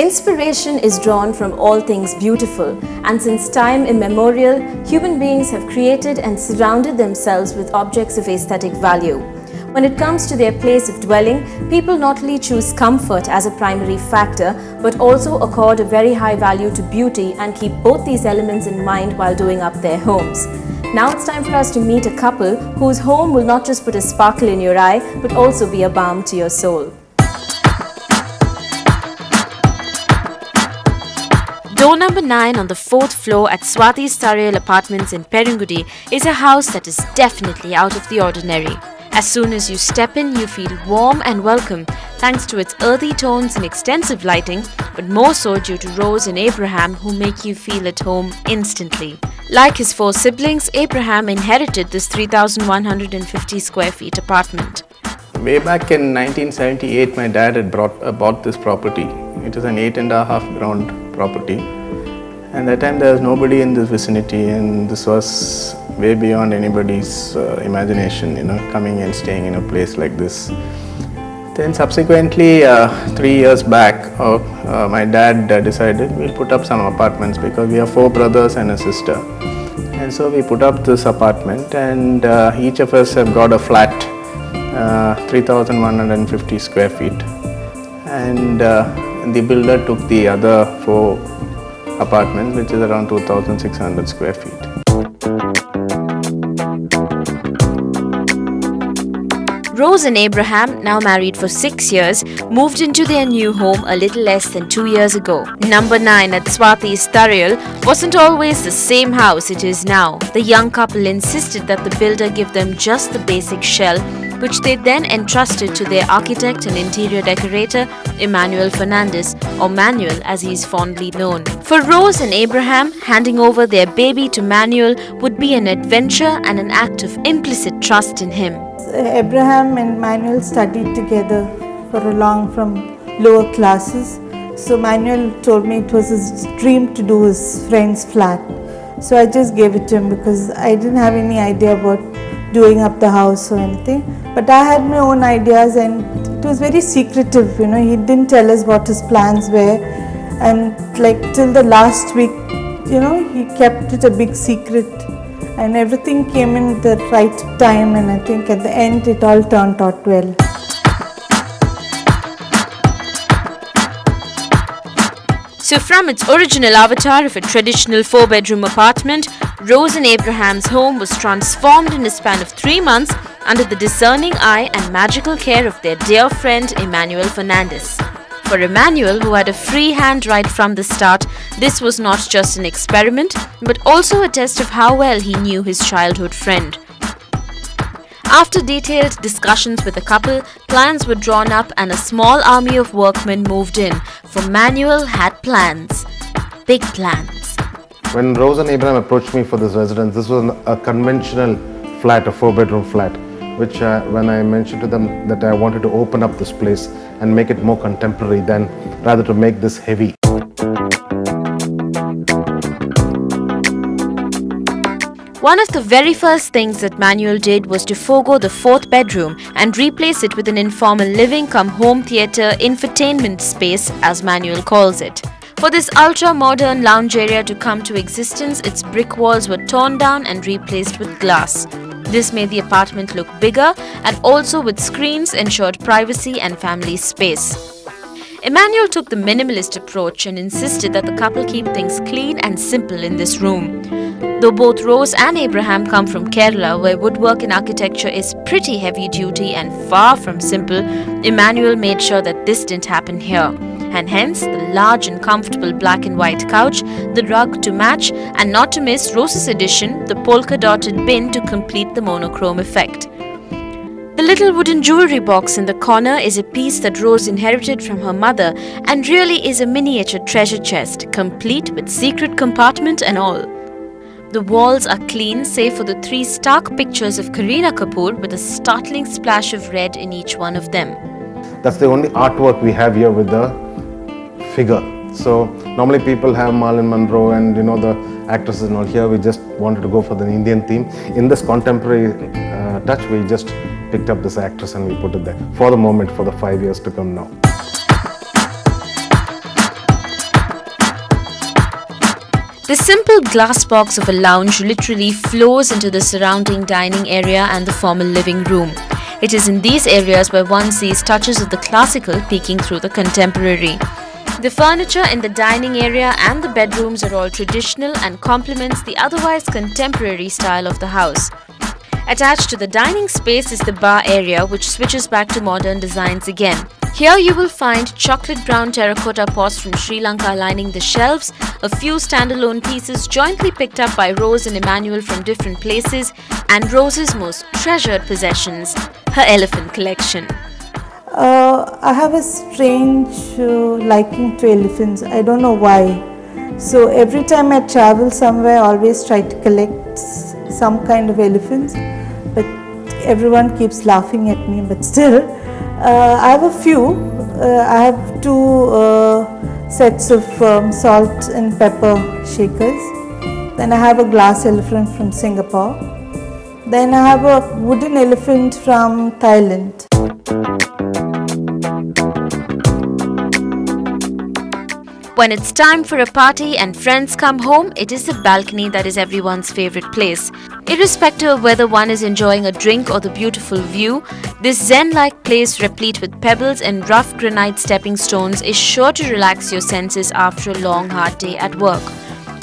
Inspiration is drawn from all things beautiful, and since time immemorial, human beings have created and surrounded themselves with objects of aesthetic value. When it comes to their place of dwelling, people not only choose comfort as a primary factor, but also accord a very high value to beauty and keep both these elements in mind while doing up their homes. Now it's time for us to meet a couple whose home will not just put a sparkle in your eye, but also be a balm to your soul. Door number 9 on the 4th floor at Swati's Sarayal Apartments in Perungudi is a house that is definitely out of the ordinary. As soon as you step in, you feel warm and welcome thanks to its earthy tones and extensive lighting, but more so due to Rose and Abraham, who make you feel at home instantly. Like his 4 siblings, Abraham inherited this 3,150 square feet apartment. Way back in 1978, my dad had bought this property. It is an 8.5 ground property. And that time there was nobody in this vicinity, and this was way beyond anybody's imagination, coming and staying in a place like this. Then subsequently, 3 years back, my dad decided we'll put up some apartments because we have 4 brothers and a sister. And so we put up this apartment, and each of us have got a flat, 3,150 square feet. And the builder took the other 4 apartments, which is around 2,600 square feet. Rose and Abraham, now married for 6 years, moved into their new home a little less than 2 years ago. Number 9 at Swati's Sarayal wasn't always the same house it is now. The young couple insisted that the builder give them just the basic shell, which they then entrusted to their architect and interior decorator, Emmanuel Fernandez, or Manuel as he is fondly known. For Rose and Abraham, handing over their baby to Manuel would be an adventure and an act of implicit trust in him. Abraham and Manuel studied together for a long from lower classes. So Manuel told me it was his dream to do his friend's flat. So I just gave it to him because I didn't have any idea about doing up the house or anything. But I had my own ideas, and it was very secretive, he didn't tell us what his plans were. And like till the last week, he kept it a big secret. And everything came in at the right time, and I think at the end it all turned out well. So from its original avatar of a traditional 4-bedroom apartment, Rose and Abraham's home was transformed in a span of 3 months under the discerning eye and magical care of their dear friend Emmanuel Fernandez. For Emmanuel, who had a free hand right from the start, this was not just an experiment, but also a test of how well he knew his childhood friend. After detailed discussions with the couple, plans were drawn up and a small army of workmen moved in, for Manuel had plans. Big plans. When Rose and Abraham approached me for this residence, this was a conventional flat, a 4-bedroom flat, which when I mentioned to them that I wanted to open up this place and make it more contemporary than rather to make this heavy. One of the very first things that Manuel did was to forego the 4th bedroom and replace it with an informal living cum home theatre infotainment space, as Manuel calls it. For this ultra-modern lounge area to come to existence, its brick walls were torn down and replaced with glass. This made the apartment look bigger, and also with screens ensured privacy and family space. Emmanuel took the minimalist approach and insisted that the couple keep things clean and simple in this room. Though both Rose and Abraham come from Kerala, where woodwork in architecture is pretty heavy duty and far from simple, Emmanuel made sure that this didn't happen here. And hence the large and comfortable black and white couch, the rug to match, and not to miss Rose's addition, the polka-dotted bin to complete the monochrome effect. The little wooden jewelry box in the corner is a piece that Rose inherited from her mother and really is a miniature treasure chest, complete with secret compartment and all. The walls are clean save for the 3 stark pictures of Kareena Kapoor with a startling splash of red in each one of them. That's the only artwork we have here with the figure. So normally people have Marilyn Monroe and the actresses and all. Here we just wanted to go for the Indian theme. In this contemporary touch, we just picked up this actress and we put it there for the moment, for the 5 years to come now. The simple glass box of a lounge literally flows into the surrounding dining area and the formal living room. It is in these areas where one sees touches of the classical peeking through the contemporary. The furniture in the dining area and the bedrooms are all traditional and complements the otherwise contemporary style of the house. Attached to the dining space is the bar area, which switches back to modern designs again. Here you will find chocolate brown terracotta pots from Sri Lanka lining the shelves, a few standalone pieces jointly picked up by Rose and Emmanuel from different places, and Rose's most treasured possessions, her elephant collection. I have a strange liking to elephants. I don't know why. So every time I travel somewhere, I always try to collect some kind of elephants. But everyone keeps laughing at me. But still, I have a few. I have two sets of salt and pepper shakers. Then I have a glass elephant from Singapore. Then I have a wooden elephant from Thailand. When it's time for a party and friends come home, it is the balcony that is everyone's favorite place. Irrespective of whether one is enjoying a drink or the beautiful view, this zen-like place replete with pebbles and rough granite stepping stones is sure to relax your senses after a long hard day at work.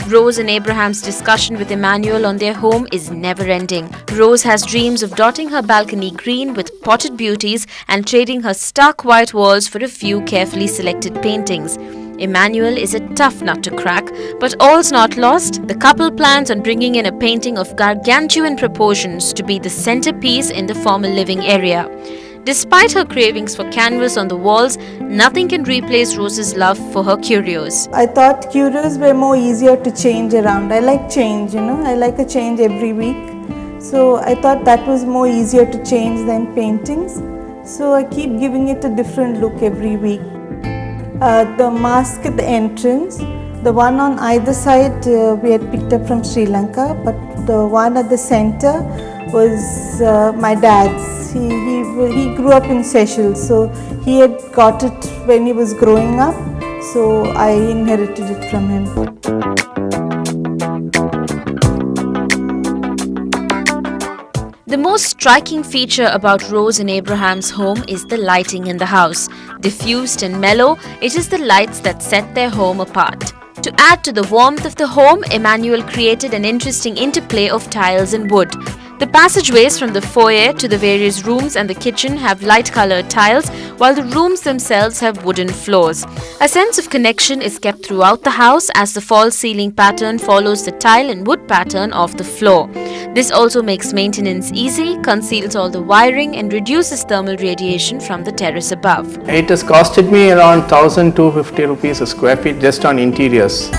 Rose and Abraham's discussion with Emmanuel on their home is never-ending. Rose has dreams of dotting her balcony green with potted beauties and trading her stark white walls for a few carefully selected paintings. Emmanuel is a tough nut to crack, but all's not lost. The couple plans on bringing in a painting of gargantuan proportions to be the centerpiece in the formal living area. Despite her cravings for canvas on the walls, nothing can replace Rose's love for her curios. I thought curios were more easier to change around. I like change, I like a change every week. So I thought that was more easier to change than paintings. So I keep giving it a different look every week. The mask at the entrance, the one on either side we had picked up from Sri Lanka, but the one at the center was my dad's. He grew up in Seychelles, so he had got it when he was growing up, so I inherited it from him. The most striking feature about Rose and Abraham's home is the lighting in the house. Diffused and mellow, it is the lights that set their home apart. To add to the warmth of the home, Emmanuel created an interesting interplay of tiles and wood. The passageways from the foyer to the various rooms and the kitchen have light-colored tiles, while the rooms themselves have wooden floors. A sense of connection is kept throughout the house as the false ceiling pattern follows the tile and wood pattern of the floor. This also makes maintenance easy, conceals all the wiring and reduces thermal radiation from the terrace above. It has costed me around 1,250 rupees a square feet just on interiors.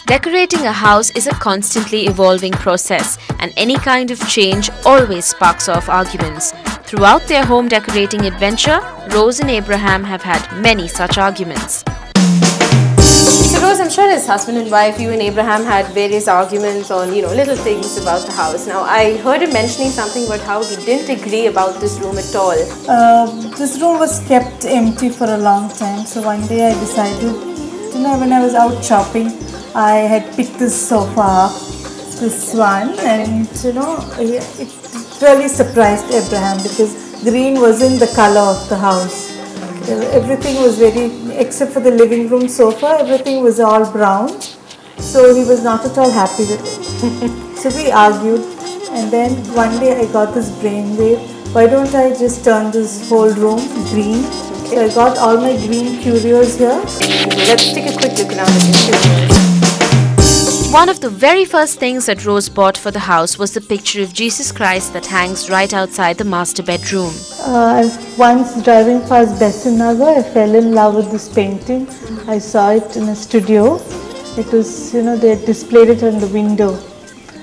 Decorating a house is a constantly evolving process, and any kind of change always sparks off arguments. Throughout their home decorating adventure, Rose and Abraham have had many such arguments. So Rose, I'm sure as husband and wife, you and Abraham had various arguments on, little things about the house. Now, I heard him mentioning something about how he didn't agree about this room at all. This room was kept empty for a long time, so one day I decided, when I was out shopping, I had picked this sofa up, this one, and it really surprised Abraham because green wasn't the color of the house. Everything was except for the living room sofa, everything was all brown. So he was not at all happy with it. So we argued, and then one day I got this brainwave, why don't I just turn this whole room green? So I got all my green curios here. Let's take a quick look around at the curios. One of the very first things that Rose bought for the house was the picture of Jesus Christ that hangs right outside the master bedroom. Once driving past Besanagar, I fell in love with this painting. I saw it in a studio. It was, they had displayed it on the window.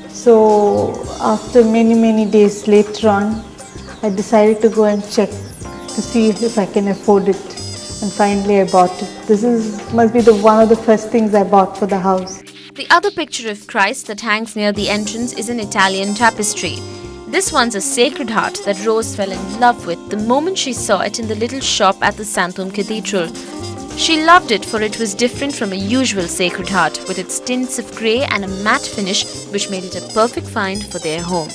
So after many days later on, I decided to go and check to see if I can afford it. And finally I bought it. This must be one of the first things I bought for the house. The other picture of Christ that hangs near the entrance is an Italian tapestry. This one's a Sacred Heart that Rose fell in love with the moment she saw it in the little shop at the Santum Cathedral. She loved it for it was different from a usual Sacred Heart, with its tints of grey and a matte finish which made it a perfect find for their home.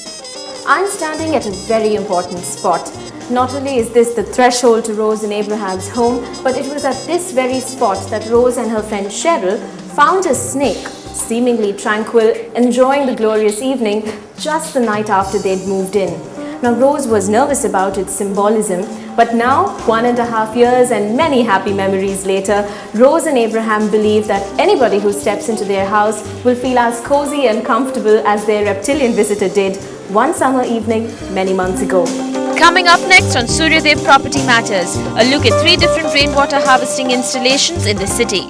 I'm standing at a very important spot. Not only is this the threshold to Rose and Abraham's home, but it was at this very spot that Rose and her friend Cheryl found a snake, seemingly tranquil, enjoying the glorious evening just the night after they'd moved in. Now Rose was nervous about its symbolism, but now, 1.5 years and many happy memories later, Rose and Abraham believe that anybody who steps into their house will feel as cozy and comfortable as their reptilian visitor did one summer evening many months ago. Coming up next on Suryadev Property Matters, a look at 3 different rainwater harvesting installations in the city.